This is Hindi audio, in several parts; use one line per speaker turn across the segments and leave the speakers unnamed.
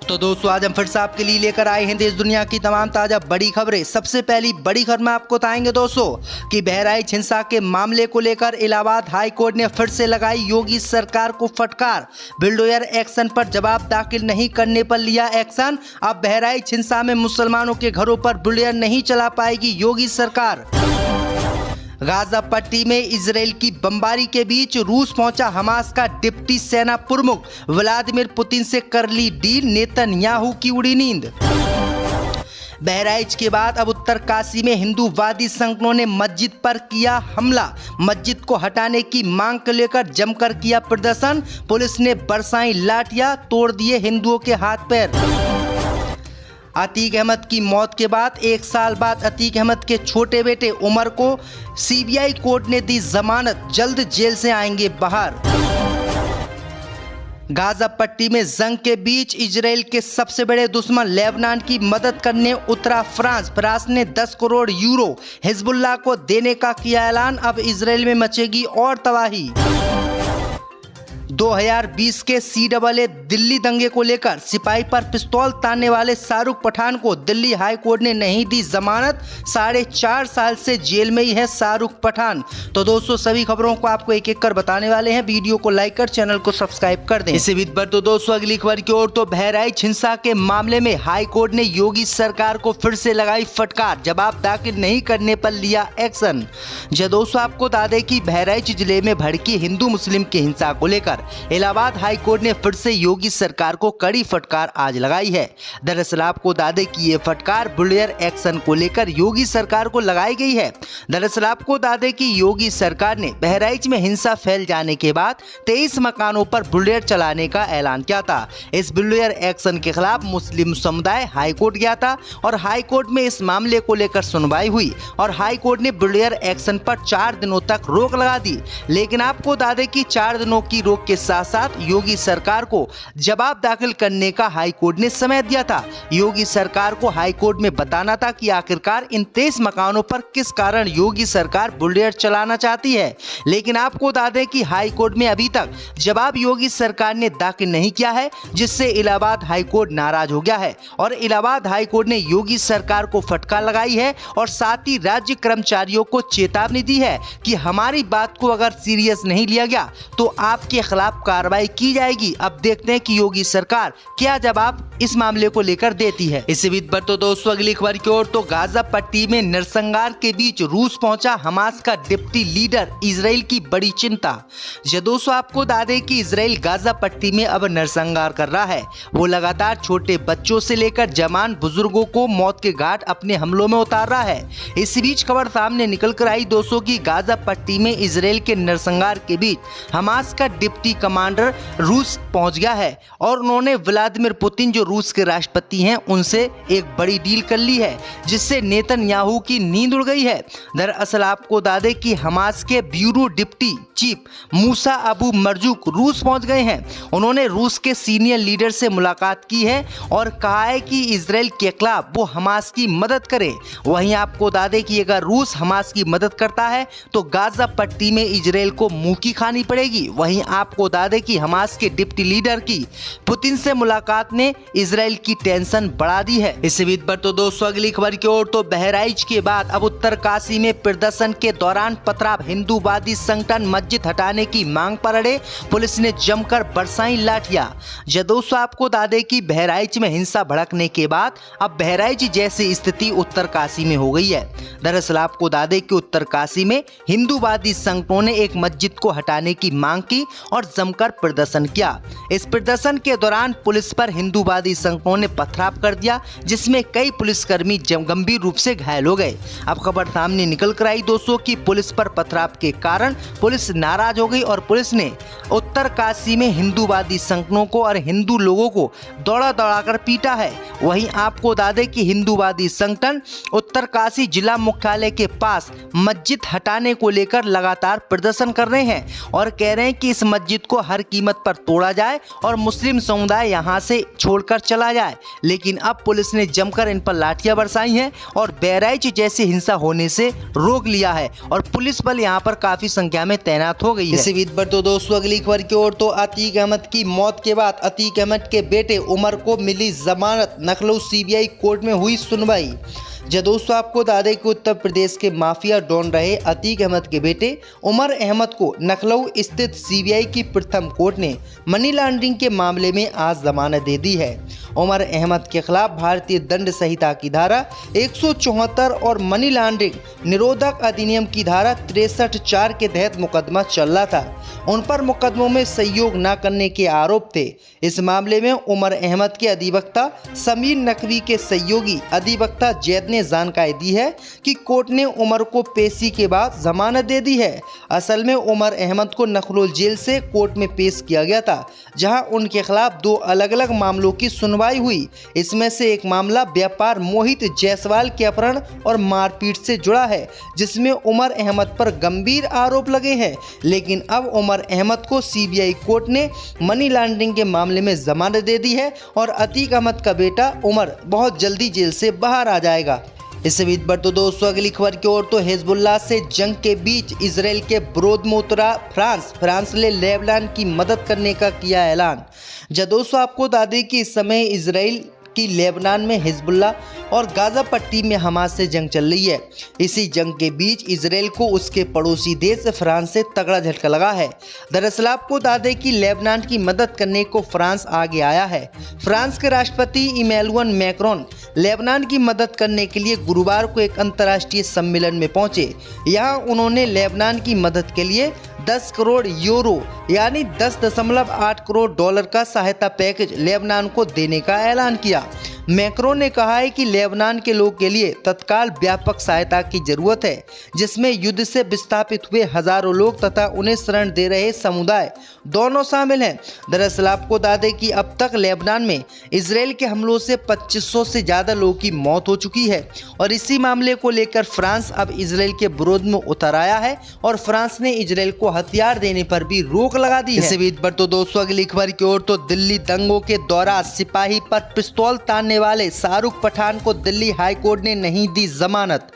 तो दोस्तों आज हम फिर से आपके लिए लेकर आए हैं देश दुनिया की तमाम ताजा बड़ी खबरें। सबसे पहली बड़ी खबर में आपको बताएंगे दोस्तों कि बहराइच हिंसा के मामले को लेकर इलाहाबाद हाई कोर्ट ने फिर से लगाई योगी सरकार को फटकार। बुलडोजर एक्शन पर जवाब दाखिल नहीं करने पर लिया एक्शन। अब बहराइच हिंसा में मुसलमानों के घरों पर बुलडोजर नहीं चला पाएगी योगी सरकार। गाजा पट्टी में इजराइल की बमबारी के बीच रूस पहुंचा हमास का डिप्टी सेना प्रमुख। व्लादिमीर पुतिन से कर ली डील, नेतन्याहू की उड़ी नींद। बहराइच के बाद अब उत्तरकाशी में हिंदूवादी संगठनों ने मस्जिद पर किया हमला। मस्जिद को हटाने की मांग को लेकर जमकर किया प्रदर्शन। पुलिस ने बरसाई लाठियां, तोड़ दिए हिंदुओं के हाथ पैर। अतीक अहमद की मौत के बाद 1 साल बाद अतीक अहमद के छोटे बेटे उमर को सीबीआई कोर्ट ने दी जमानत, जल्द जेल से आएंगे बाहर। गाजा पट्टी में जंग के बीच इजराइल के सबसे बड़े दुश्मन लेबनान की मदद करने उतरा फ्रांस। फ्रांस ने 10 करोड़ यूरो हिजबुल्लाह को देने का किया ऐलान। अब इजराइल में मचेगी और तबाही। 2020 के CAA दिल्ली दंगे को लेकर सिपाही पर पिस्तौल तानने वाले शाहरुख पठान को दिल्ली हाई कोर्ट ने नहीं दी जमानत। 4.5 साल से जेल में ही है शाहरुख पठान। तो दोस्तों सभी खबरों को आपको एक एक कर बताने वाले हैं। वीडियो को लाइक कर चैनल को सब्सक्राइब कर दें। इसी बीच पर तो दोस्तों अगली खबर की ओर। तो बहराइच हिंसा के मामले में हाई कोर्ट ने योगी सरकार को फिर से लगाई फटकार। जवाब दाखिल नहीं करने पर लिया एक्शन। दोस्तों आपको बता दें कि बहराइच जिले में भड़की हिंदू मुस्लिम की हिंसा को लेकर इलाहाबाद हाई कोर्ट ने फिर से योगी सरकार को कड़ी फटकार आज लगाई है। दरअसल आपको बता दें कि ये फटकार बुलडोजर एक्शन को लेकर योगी सरकार को लगाई गई है। दरअसल आपको बता दें कि योगी सरकार ने बहराइच में हिंसा फैल जाने के बाद 23 मकानों पर बुलडोजर चलाने का ऐलान किया था। इस बुलडोजर एक्शन के खिलाफ मुस्लिम समुदाय हाई कोर्ट गया था और हाई कोर्ट में इस मामले को लेकर सुनवाई हुई और हाई कोर्ट ने बुलडोजर एक्शन पर 4 दिनों तक रोक लगा दी। लेकिन आपको बता दें कि 4 दिनों की रोक के साथ साथ योगी सरकार को जवाब दाखिल करने का हाई कोर्ट ने समय दिया था। योगी सरकार को हाई कोर्ट में बताना था कि आखिरकार इन 23 मकानों पर किस कारण योगी सरकार बुलडोजर चलाना चाहती है। लेकिन आपको बता दें कि हाई कोर्ट में अभी तक जवाब योगी सरकार ने दाखिल नहीं किया है, जिससे इलाहाबाद हाई कोर्ट नाराज हो गया है और इलाहाबाद हाई कोर्ट ने योगी सरकार को फटकार लगाई है और साथ ही राज्य कर्मचारियों को चेतावनी दी है कि हमारी बात को अगर सीरियस नहीं लिया गया तो आपके खिलाफ कार्रवाई की जाएगी। अब देखते हैं कि योगी सरकार क्या जवाब इस मामले को लेकर देती है। इसी बीच पर तो दोस्तों अगली खबर की ओर। तो गाजा पट्टी में नरसंहार के बीच रूस पहुंचा हमास का डिप्टी लीडर, इजराइल की बड़ी चिंता। दोस्तों आपको बता दें कि इजराइल गाजा पट्टी में अब नरसंहार कर रहा है। वो लगातार छोटे बच्चों से लेकर जवान बुजुर्गों को मौत के घाट अपने हमलों में उतार रहा है। इसी बीच खबर सामने निकल कर आई दोस्तों की गाजा पट्टी में इजराइल के नरसंहार के बीच हमास का डिप्टी कमांडर रूस पहुंच गया है और उन्होंने व्लादिमीर पुतिन जो रूस के राष्ट्रपति हैं उनसे एक बड़ी डील कर ली है, जिससे नेतन्याहू की नींद उड़ गई है। दरअसल आपको बता दें कि हमास के ब्यूरो डिप्टी चीफ मूसा अबू मरजूक रूस पहुंच गए हैं। उन्होंने रूस के सीनियर लीडर से मुलाकात की है और कहा है कि इजराइल के खिलाफ वो हमास की मदद करे। वहीं आपको बता दें कि अगर रूस हमास की मदद करता है तो गाजा पट्टी में इजराइल को मुंह की खानी पड़ेगी। वहीं आपको बता दें कि हमास के डिप्टी लीडर की पुतिन से मुलाकात ने इजराइल की टेंशन बढ़ा दी है। इसी बीच पर तो दोस्तों अगली खबर की ओर। तो बहराइच के बाद अब उत्तरकाशी में प्रदर्शन के दौरान पथराव, हिंदूवादी संगठन मस्जिद हटाने की मांग पर अड़े। पुलिस ने जमकर बरसाई लाठियां। दोस्तों आपको बता दें कि बहराइच में हिंसा भड़कने के बाद अब बहराइच जैसी स्थिति उत्तरकाशी में हो गई है। दरअसल आपको बता दें कि उत्तरकाशी में हिंदूवादी संगठनों ने एक मस्जिद को हटाने की मांग की और जमकर प्रदर्शन किया। इस प्रदर्शन के दौरान पुलिस पर हिंदूवादी संगठनों ने पथराव कर दिया, जिसमें कई पुलिसकर्मी गंभीर रूप से घायल हो गए। अब खबर सामने निकल कर आई दोस्तों कि पुलिस पर पथराव के कारण पुलिस नाराज हो गई और पुलिस ने उत्तरकाशी में हिंदूवादी संगठनों को और हिंदू लोगों को दौड़ा दौड़ाकर पीटा है। वहीं आपको बता दें कि हिंदूवादी संगठन उत्तरकाशी जिला मुख्यालय के पास मस्जिद हटाने को लेकर लगातार प्रदर्शन कर रहे हैं और कह रहे हैं कि इस मस्जिद को हर कीमत पर तोड़ा जाए और मुस्लिम समुदाय यहां से छोड़कर चला जाए। लेकिन अब पुलिस ने जमकर इन पर लाठियां बरसाई हैं और बहराइच जैसी हिंसा होने से रोक लिया है और पुलिस बल यहां पर काफी संख्या में तैनात हो गई है। इसी बीच पर तो दोस्तों अगली खबर की ओर तो अतीक अहमद की मौत के बाद अतीक अहमद के बेटे उमर को मिली जमानत। लखनऊ सीबीआई कोर्ट में हुई सुनवाई। दोस्तों आपको बता दें कि उत्तर प्रदेश के माफिया डॉन रहे अतीक अहमद के बेटे उमर अहमद को लखनऊ स्थित सीबीआई की प्रथम कोर्ट ने मनी लॉन्ड्रिंग के मामले में आज जमानत दे दी है। उमर अहमद के खिलाफ भारतीय दंड संहिता की धारा 174 और मनी लॉन्ड्रिंग निरोधक अधिनियम की धारा 63(4) के तहत मुकदमा चल रहा था। उन पर मुकदमों में सहयोग न करने के आरोप थे। इस मामले में उमर अहमद के अधिवक्ता समीर नकवी के सहयोगी अधिवक्ता जैद ने जानकारी दी है कि कोर्ट ने उमर को पेशी के बाद जमानत दे दी है। असल में उमर अहमद को लखनऊ जेल से कोर्ट में पेश किया गया था, जहां उनके खिलाफ 2 अलग अलग मामलों की सुनवाई हुई। इसमें से एक मामला व्यापार मोहित जायसवाल के अपहरण और मारपीट से जुड़ा है, जिसमें उमर अहमद पर गंभीर आरोप लगे हैं। लेकिन अब उमर अहमद को सीबीआई कोर्ट ने मनी लॉन्ड्रिंग के मामले में जमानत दे दी है और अतीक अहमद का बेटा उमर बहुत जल्दी जेल से बाहर आ जाएगा। इस बीच पर तो दोस्तों अगली खबर की ओर तो हिजबुल्लाह से जंग के बीच इजराइल के विरोध में उतरा फ्रांस ने लेबनान की मदद करने का किया ऐलान। दोस्तों आपको बता दें कि इस समय इजराइल कि लेबनान में हिजबुल्लाह और गाजा पट्टी में हमास से जंग चल रही है। इसी जंग के बीच इजराइल को उसके पड़ोसी देश फ्रांस से तगड़ा झटका लगा है। दरअसल आपको बता दें कि लेबनान की मदद करने को फ्रांस आगे आया है। फ्रांस के राष्ट्रपति इमैनुअल मैक्रोन लेबनान की मदद करने के लिए गुरुवार को एक अंतर्राष्ट्रीय सम्मेलन में पहुंचे। यहाँ उन्होंने लेबनान की मदद के लिए 10 करोड़ यूरो यानी 10.8 करोड़ डॉलर का सहायता पैकेज लेबनान को देने का ऐलान किया। मैक्रोन ने कहा है कि लेबनान के लोगों के लिए तत्काल व्यापक सहायता की जरूरत है, जिसमें युद्ध से विस्थापित हुए हजारों लोग तथा उन्हें शरण दे रहे समुदाय दोनों शामिल हैं। दरअसल आपको बता दें कि अब तक लेबनान में इजराइल के हमलों से 2500 से ज़्यादा लोगों की मौत हो चुकी है और इसी मामले को लेकर फ्रांस अब इजराइल के विरोध में उतर आया है और फ्रांस ने इजराइल को हथियार देने पर भी रोक लगा दी है। इसी बीच पर तो दोस्तों अगली खबर की ओर तो दिल्ली दंगों के दौरान सिपाही पर पिस्तौल तानने वाले शाहरुख पठान को दिल्ली हाई कोर्ट ने नहीं दी जमानत।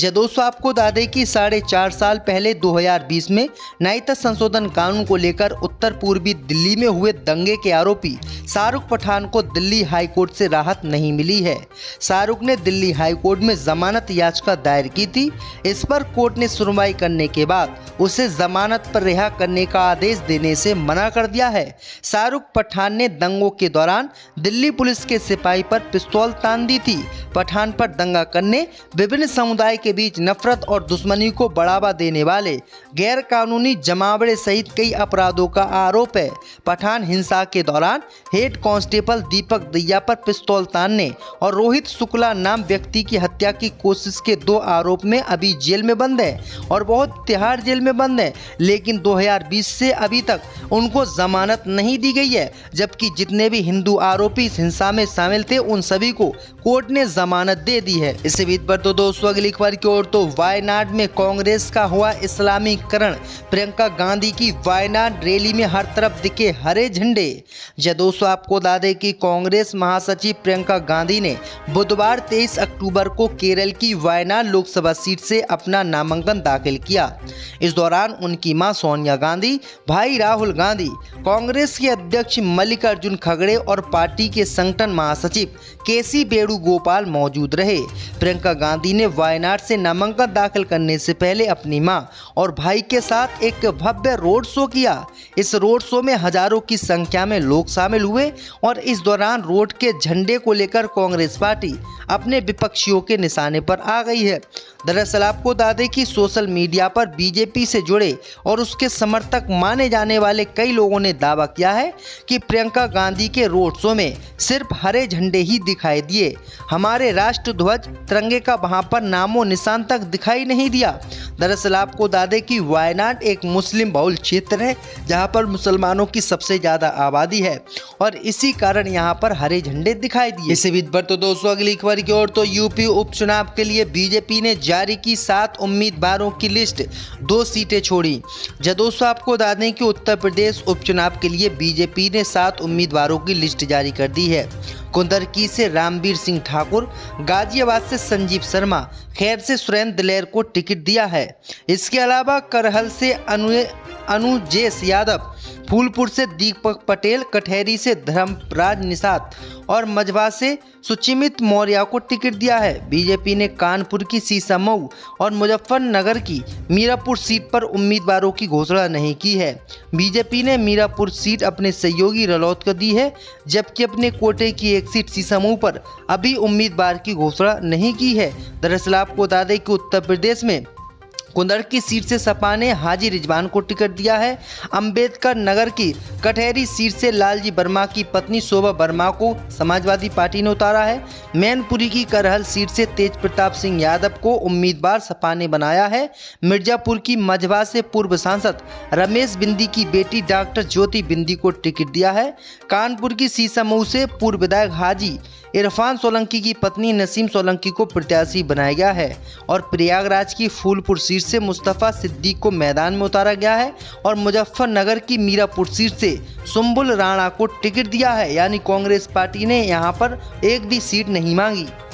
दोस्तों आपको बता दें कि 4.5 साल पहले 2020 में नागरिकता संशोधन कानून को लेकर उत्तर पूर्वी दिल्ली में हुए दंगे के आरोपी शाहरुख पठान को दिल्ली हाई कोर्ट से राहत नहीं मिली है। शाहरुख ने दिल्ली हाई कोर्ट में जमानत याचिका दायर की थी। इस पर कोर्ट ने सुनवाई करने के बाद उसे जमानत पर रिहा करने का आदेश देने से मना कर दिया है। शाहरुख पठान ने दंगों के दौरान दिल्ली पुलिस के सिपाही पर पिस्तौल तान दी थी। पठान पर दंगा करने, विभिन्न समुदाय के बीच नफरत और दुश्मनी को बढ़ावा देने वाले गैर कानूनी जमावड़े सहित कई अपराधों का आरोप है। पठान हिंसा के दौरान हेड कांस्टेबल दीपक दहिया पर पिस्तौल तानने और रोहित शुक्ला नाम व्यक्ति की हत्या की कोशिश के 2 आरोप में अभी जेल में बंद है और बहुत तिहाड़ जेल में बंद है। लेकिन 2020 से अभी तक उनको जमानत नहीं दी गई है, जबकि जितने भी हिंदू आरोपी इस हिंसा में शामिल थे उन सभी को कोर्ट ने जमानत दे दी है। इसी बीच पर तो दोस्तों अगली खबर की ओर तो वायनाड में कांग्रेस का हुआ इस्लामीकरण। प्रियंका गांधी की वायनाड रैली में हर तरफ दिखे हरे झंडे। दोस्तों आपको बता दें कि कांग्रेस महासचिव प्रियंका गांधी ने बुधवार 23 अक्टूबर को केरल की वायनाड लोकसभा सीट से अपना नामांकन दाखिल किया। इस दौरान उनकी मां सोनिया गांधी, भाई राहुल गांधी, कांग्रेस के अध्यक्ष मल्लिकार्जुन खड़गे और पार्टी के संगठन महासचिव केसी वेणुगोपाल मौजूद रहे। प्रियंका गांधी ने वायनाड से नामांकन दाखिल करने से पहले अपनी मां और भाई के साथ एक भव्य रोड शो किया। इस रोड शो में हजारों की संख्या में लोग शामिल हुए और इस दौरान रोड के झंडे को लेकर कांग्रेस पार्टी अपने विपक्षियों के निशाने पर आ गई है। दरअसल आपको बता दें कि सोशल मीडिया पर बीजेपी से जुड़े और उसके समर्थक माने जाने वाले कई लोगों ने दावा किया है कि प्रियंका गांधी के रोड शो में सिर्फ हरे झंडे ही दिखाई दिए। हमारे राष्ट्र ध्वज तिरंगे का वहां पर नामो निशान तक दिखाई नहीं दिया। दरअसल आपको बता दें कि वायनाड एक मुस्लिम बहुल क्षेत्र है, जहां पर मुसलमानों की सबसे ज़्यादा आबादी है और इसी कारण यहां पर हरे झंडे दिखाई दिए। इसी बीच पर तो दोस्तों अगली खबर की ओर तो यूपी उपचुनाव के लिए बीजेपी ने जारी की 7 उम्मीदवारों की लिस्ट, 2 सीटें छोड़ी। दोस्तों आपको बता दें कि उत्तर प्रदेश उपचुनाव के लिए बीजेपी ने 7 उम्मीदवारों की लिस्ट जारी कर दी है। कुंदरकी से रामवीर सिंह ठाकुर, गाजियाबाद से संजीव शर्मा, खैर से सुरेंद्र दिलेर को टिकट दिया है। इसके अलावा करहल से अनुजेश यादव, फूलपुर से दीपक पटेल, कटहरी से धर्मराज निषाद और मझवा से सुचिमित मौर्य को टिकट दिया है। बीजेपी ने कानपुर की शीशमऊ और मुजफ्फरनगर की मीरापुर सीट पर उम्मीदवारों की घोषणा नहीं की है। बीजेपी ने मीरापुर सीट अपने सहयोगी रलौत को दी है, जबकि अपने कोटे की एक सीट शीशमऊ पर अभी उम्मीदवार की घोषणा नहीं की है। दरअसल आपको बता दें कि उत्तर प्रदेश में कुंदरकी सीट से सपा ने हाजी रिजवान को टिकट दिया है। अंबेडकर नगर की कटहरी सीट से लालजी वर्मा की पत्नी शोभा वर्मा को समाजवादी पार्टी ने उतारा है। मैनपुरी की करहल सीट से तेज प्रताप सिंह यादव को उम्मीदवार सपा ने बनाया है। मिर्जापुर की मझवा से पूर्व सांसद रमेश बिंदी की बेटी डॉक्टर ज्योति बिंदी को टिकट दिया है। कानपुर की शीशमऊ से पूर्व विधायक हाजी इरफान सोलंकी की पत्नी नसीम सोलंकी को प्रत्याशी बनाया गया है और प्रयागराज की फूलपुर सीट से मुस्तफ़ा सिद्दीक को मैदान में उतारा गया है और मुजफ्फरनगर की मीरापुर सीट से सुंबुल राणा को टिकट दिया है। यानी कांग्रेस पार्टी ने यहां पर एक भी सीट नहीं मांगी।